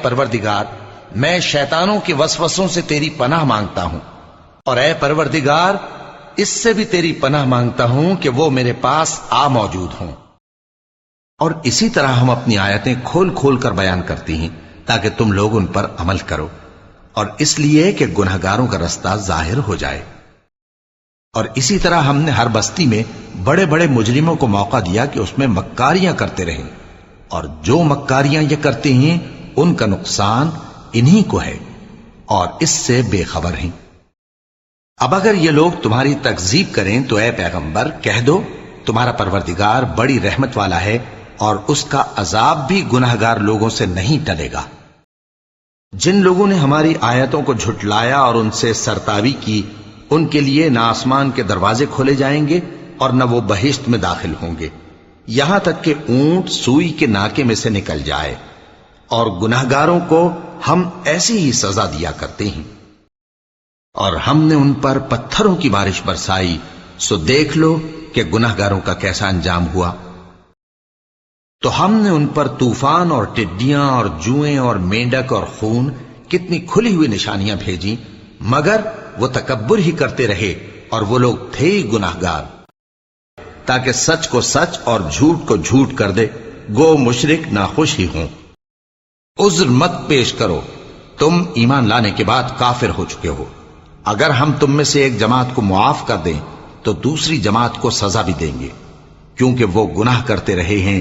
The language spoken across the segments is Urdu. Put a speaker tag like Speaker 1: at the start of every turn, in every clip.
Speaker 1: پروردگار میں شیطانوں کے وسوسوں سے تیری پناہ مانگتا ہوں، اور اے پروردگار اس سے بھی تیری پناہ مانگتا ہوں کہ وہ میرے پاس آ موجود ہوں۔ اور اسی طرح ہم اپنی آیتیں کھول کھول کر بیان کرتی ہیں تاکہ تم لوگ ان پر عمل کرو، اور اس لیے کہ گنہگاروں کا رستہ ظاہر ہو جائے۔ اور اسی طرح ہم نے ہر بستی میں بڑے بڑے مجرموں کو موقع دیا کہ اس میں مکاریاں کرتے رہیں، اور جو مکاریاں یہ کرتے ہیں ان کا نقصان انہی کو ہے، اور اس سے بے خبر ہیں۔ اب اگر یہ لوگ تمہاری تکذیب کریں تو اے پیغمبر کہہ دو تمہارا پروردگار بڑی رحمت والا ہے، اور اس کا عذاب بھی گناہگار لوگوں سے نہیں ٹلے گا۔ جن لوگوں نے ہماری آیتوں کو جھٹلایا اور ان سے سرتاوی کی، ان کے لیے نہ آسمان کے دروازے کھولے جائیں گے اور نہ وہ بہشت میں داخل ہوں گے، یہاں تک کہ اونٹ سوئی کے ناکے میں سے نکل جائے، اور گناہگاروں کو ہم ایسی ہی سزا دیا کرتے ہیں۔ اور ہم نے ان پر پتھروں کی بارش برسائی، سو دیکھ لو کہ گناہگاروں کا کیسا انجام ہوا۔ تو ہم نے ان پر طوفان اور ٹڈیاں اور جوئیں اور مینڈک اور خون کتنی کھلی ہوئی نشانیاں بھیجیں، مگر وہ تکبر ہی کرتے رہے، اور وہ لوگ تھے ہی گناہگار، تاکہ سچ کو سچ اور جھوٹ کو جھوٹ کر دے، گو مشرک ناخوش ہی ہوں۔ عذر مت پیش کرو، تم ایمان لانے کے بعد کافر ہو چکے ہو۔ اگر ہم تم میں سے ایک جماعت کو معاف کر دیں تو دوسری جماعت کو سزا بھی دیں گے، کیونکہ وہ گناہ کرتے رہے ہیں۔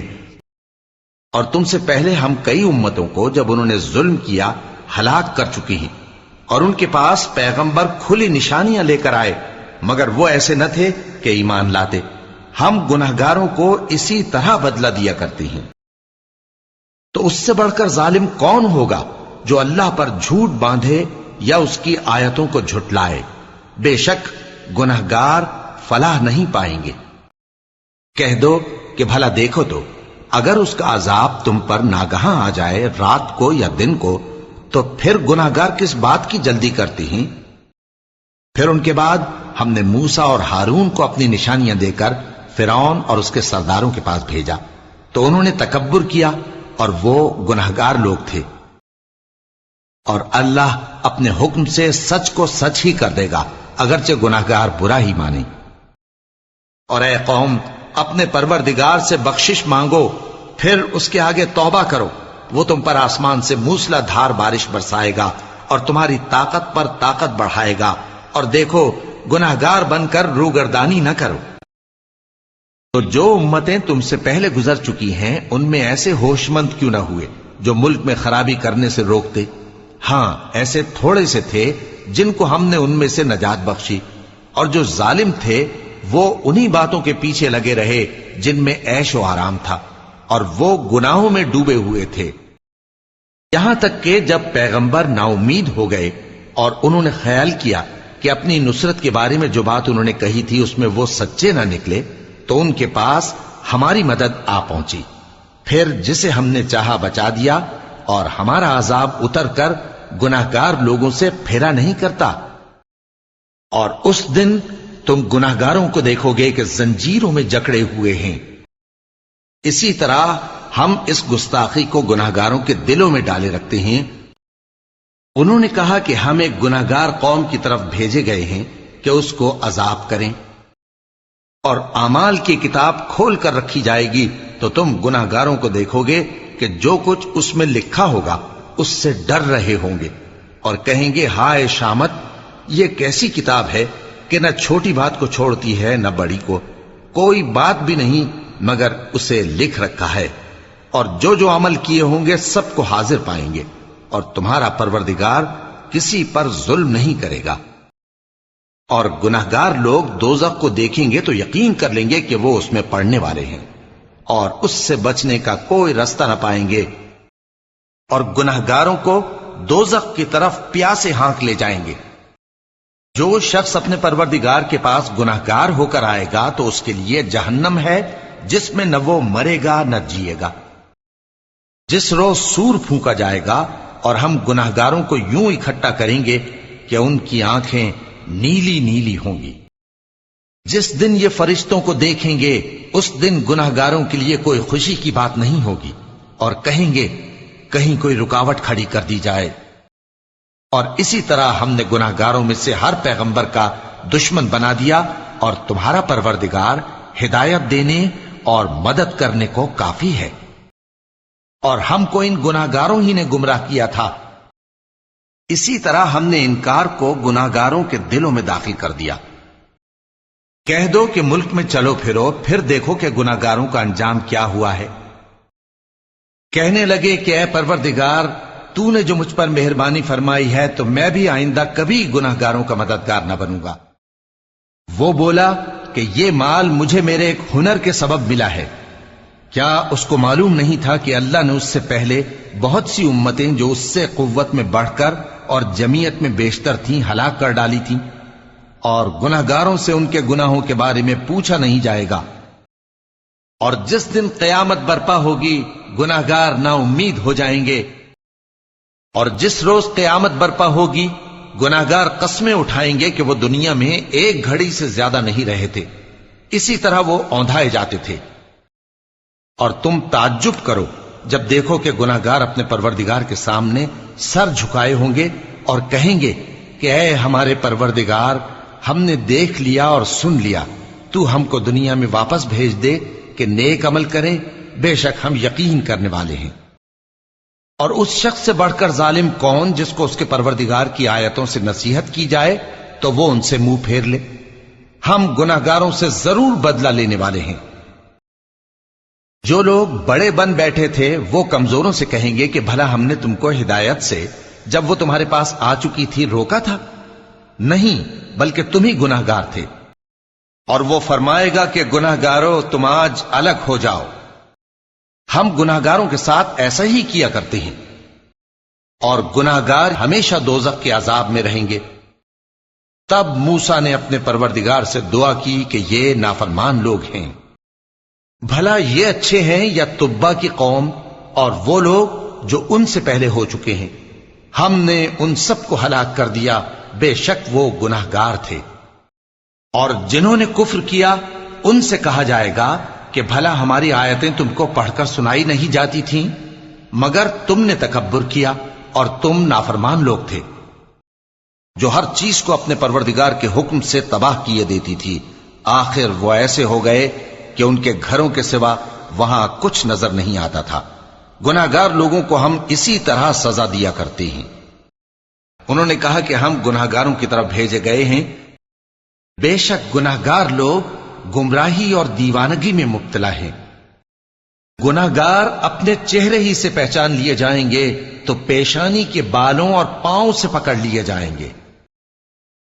Speaker 1: اور تم سے پہلے ہم کئی امتوں کو جب انہوں نے ظلم کیا ہلاک کر چکی ہیں، اور ان کے پاس پیغمبر کھلی نشانیاں لے کر آئے، مگر وہ ایسے نہ تھے کہ ایمان لاتے۔ ہم گناہگاروں کو اسی طرح بدلہ دیا کرتے ہیں۔ تو اس سے بڑھ کر ظالم کون ہوگا جو اللہ پر جھوٹ باندھے یا اس کی آیتوں کو جھٹلائے؟ بے شک گناہگار فلاح نہیں پائیں گے۔ کہہ دو کہ بھلا دیکھو اگر اس کا عذاب تم پر ناگہاں آ جائے رات کو یا دن کو، تو پھر گناہگار کس بات کی جلدی کرتی ہیں؟ پھر ان کے بعد ہم نے موسیٰ اور ہارون کو اپنی نشانیاں دے کر فرعون اور اس کے سرداروں کے پاس بھیجا، تو انہوں نے تکبر کیا، اور وہ گناہگار لوگ تھے۔ اور اللہ اپنے حکم سے سچ کو سچ ہی کر دے گا، اگرچہ گناہگار برا ہی مانے۔ اور اے قوم اپنے پروردگار سے بخشش مانگو، پھر اس کے آگے توبہ کرو، وہ تم پر آسمان سے موسلا دھار بارش برسائے گا اور تمہاری طاقت پر طاقت بڑھائے گا، اور دیکھو گناہگار بن کر روگردانی نہ کرو۔ تو جو امتیں تم سے پہلے گزر چکی ہیں ان میں ایسے ہوش مند کیوں نہ ہوئے جو ملک میں خرابی کرنے سے روکتے؟ ہاں ایسے تھوڑے سے تھے جن کو ہم نے ان میں سے نجات بخشی، اور جو ظالم تھے وہ انہی باتوں کے پیچھے لگے رہے جن میں عیش و آرام تھا، اور وہ گناہوں میں ڈوبے ہوئے تھے، یہاں تک کہ جب پیغمبر نا امید ہو گئے اور انہوں نے خیال کیا کہ اپنی نصرت کے بارے میں جو بات انہوں نے کہی تھی اس میں وہ سچے نہ نکلے، تو ان کے پاس ہماری مدد آ پہنچی۔ پھر جسے ہم نے چاہا بچا دیا، اور ہمارا عذاب اتر کر گناہگار لوگوں سے پھیرا نہیں کرتا۔ اور اس دن تم گناہگاروں کو دیکھو گے کہ زنجیروں میں جکڑے ہوئے ہیں۔ اسی طرح ہم اس گستاخی کو گناہگاروں کے دلوں میں ڈالے رکھتے ہیں۔ انہوں نے کہا کہ ہم ایک گناہگار قوم کی طرف بھیجے گئے ہیں کہ اس کو عذاب کریں، اور اعمال کی کتاب کھول کر رکھی جائے گی تو تم گناہگاروں کو دیکھو گے کہ جو کچھ اس میں لکھا ہوگا اس سے ڈر رہے ہوں گے، اور کہیں گے ہائے شامت، یہ کیسی کتاب ہے کہ نہ چھوٹی بات کو چھوڑتی ہے نہ بڑی کو، کوئی بات بھی نہیں مگر اسے لکھ رکھا ہے، اور جو جو عمل کیے ہوں گے سب کو حاضر پائیں گے، اور تمہارا پروردگار کسی پر ظلم نہیں کرے گا۔ اور گناہگار لوگ دوزخ کو دیکھیں گے تو یقین کر لیں گے کہ وہ اس میں پڑنے والے ہیں، اور اس سے بچنے کا کوئی رستہ نہ پائیں گے، اور گناہگاروں کو دوزخ کی طرف پیاسے ہانک لے جائیں گے۔ جو شخص اپنے پروردگار کے پاس گناہگار ہو کر آئے گا تو اس کے لیے جہنم ہے جس میں نہ وہ مرے گا نہ جیے گا۔ جس روز سور پھونکا جائے گا اور ہم گناہگاروں کو یوں اکٹھا کریں گے کہ ان کی آنکھیں نیلی نیلی ہوں گی۔ جس دن یہ فرشتوں کو دیکھیں گے اس دن گناہگاروں کے لیے کوئی خوشی کی بات نہیں ہوگی، اور کہیں گے کہیں کوئی رکاوٹ کھڑی کر دی جائے. اور اسی طرح ہم نے گناہگاروں میں سے ہر پیغمبر کا دشمن بنا دیا، اور تمہارا پروردگار ہدایت دینے اور مدد کرنے کو کافی ہے. اور ہم کو ان گناہگاروں ہی نے گمراہ کیا تھا. اسی طرح ہم نے انکار کو گناہگاروں کے دلوں میں داخل کر دیا. کہہ دو کہ ملک میں چلو پھرو، پھر دیکھو کہ گناہگاروں کا انجام کیا ہوا ہے. کہنے لگے کہ اے پروردگار، تو نے جو مجھ پر مہربانی فرمائی ہے تو میں بھی آئندہ کبھی گناہگاروں کا مددگار نہ بنوں گا. وہ بولا کہ یہ مال مجھے میرے ایک ہنر کے سبب ملا ہے. کیا اس کو معلوم نہیں تھا کہ اللہ نے اس سے پہلے بہت سی امتیں جو اس سے قوت میں بڑھ کر اور جمعیت میں بیشتر تھیں ہلاک کر ڈالی تھیں، اور گناہگاروں سے ان کے گناہوں کے بارے میں پوچھا نہیں جائے گا. اور جس دن قیامت برپا ہوگی گناہگار نا امید ہو جائیں گے. اور جس روز قیامت برپا ہوگی گناہگار قسمیں اٹھائیں گے کہ وہ دنیا میں ایک گھڑی سے زیادہ نہیں رہے تھے، اسی طرح وہ اوندھائے جاتے تھے. اور تم تعجب کرو جب دیکھو کہ گناہگار اپنے پروردگار کے سامنے سر جھکائے ہوں گے اور کہیں گے کہ اے ہمارے پروردگار، ہم نے دیکھ لیا اور سن لیا، تو ہم کو دنیا میں واپس بھیج دے کہ نیک عمل کریں، بے شک ہم یقین کرنے والے ہیں. اور اس شخص سے بڑھ کر ظالم کون جس کو اس کے پروردگار کی آیتوں سے نصیحت کی جائے تو وہ ان سے منہ پھیر لے. ہم گناہگاروں سے ضرور بدلہ لینے والے ہیں. جو لوگ بڑے بن بیٹھے تھے وہ کمزوروں سے کہیں گے کہ بھلا ہم نے تم کو ہدایت سے جب وہ تمہارے پاس آ چکی تھی روکا تھا؟ نہیں، بلکہ تم ہی گناہگار تھے. اور وہ فرمائے گا کہ گناہگاروں تم آج الگ ہو جاؤ. ہم گناہگاروں کے ساتھ ایسا ہی کیا کرتے ہیں، اور گناہگار ہمیشہ دوزخ کے عذاب میں رہیں گے. تب موسیٰ نے اپنے پروردگار سے دعا کی کہ یہ نافرمان لوگ ہیں، بھلا یہ اچھے ہیں یا تبا کی قوم اور وہ لوگ جو ان سے پہلے ہو چکے ہیں؟ ہم نے ان سب کو ہلاک کر دیا، بے شک وہ گناہگار تھے. اور جنہوں نے کفر کیا ان سے کہا جائے گا کہ بھلا ہماری آیتیں تم کو پڑھ کر سنائی نہیں جاتی تھیں؟ مگر تم نے تکبر کیا اور تم نافرمان لوگ تھے. جو ہر چیز کو اپنے پروردگار کے حکم سے تباہ کیے دیتی تھی، آخر وہ ایسے ہو گئے کہ ان کے گھروں کے سوا وہاں کچھ نظر نہیں آتا تھا. گناہگار لوگوں کو ہم اسی طرح سزا دیا کرتے ہیں. انہوں نے کہا کہ ہم گناہگاروں کی طرف بھیجے گئے ہیں. بے شک گناہگار لوگ گمراہی اور دیوانگی میں مبتلا ہیں. گناہگار اپنے چہرے ہی سے پہچان لیے جائیں گے تو پیشانی کے بالوں اور پاؤں سے پکڑ لیے جائیں گے.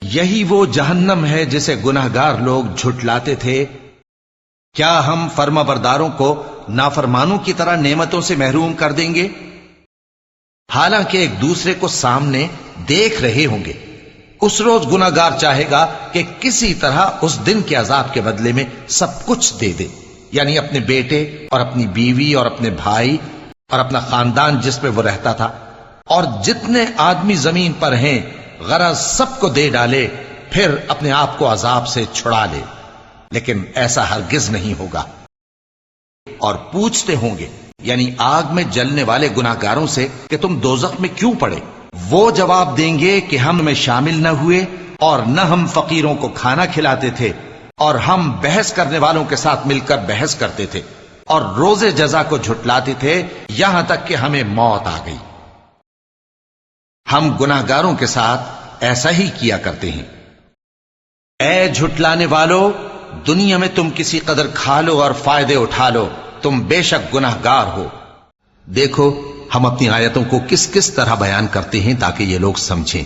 Speaker 1: یہی وہ جہنم ہے جسے گناہگار لوگ جھٹلاتے تھے. کیا ہم فرما برداروں کو نافرمانوں کی طرح نعمتوں سے محروم کر دیں گے؟ حالانکہ ایک دوسرے کو سامنے دیکھ رہے ہوں گے. اس روز گناہگار چاہے گا کہ کسی طرح اس دن کے عذاب کے بدلے میں سب کچھ دے دے، یعنی اپنے بیٹے اور اپنی بیوی اور اپنے بھائی اور اپنا خاندان جس میں وہ رہتا تھا، اور جتنے آدمی زمین پر ہیں غرض سب کو دے ڈالے، پھر اپنے آپ کو عذاب سے چھڑا لے. لیکن ایسا ہرگز نہیں ہوگا. اور پوچھتے ہوں گے یعنی آگ میں جلنے والے گناہگاروں سے کہ تم دوزخ میں کیوں پڑے؟ وہ جواب دیں گے کہ ہم میں شامل نہ ہوئے اور نہ ہم فقیروں کو کھانا کھلاتے تھے، اور ہم بحث کرنے والوں کے ساتھ مل کر بحث کرتے تھے، اور روز جزا کو جھٹلاتے تھے یہاں تک کہ ہمیں موت آ گئی. ہم گناہگاروں کے ساتھ ایسا ہی کیا کرتے ہیں. اے جھٹلانے والو، دنیا میں تم کسی قدر کھا لو اور فائدے اٹھا لو، تم بے شک گناہگار ہو. دیکھو ہم اپنی آیتوں کو کس کس طرح بیان کرتے ہیں تاکہ یہ لوگ سمجھیں.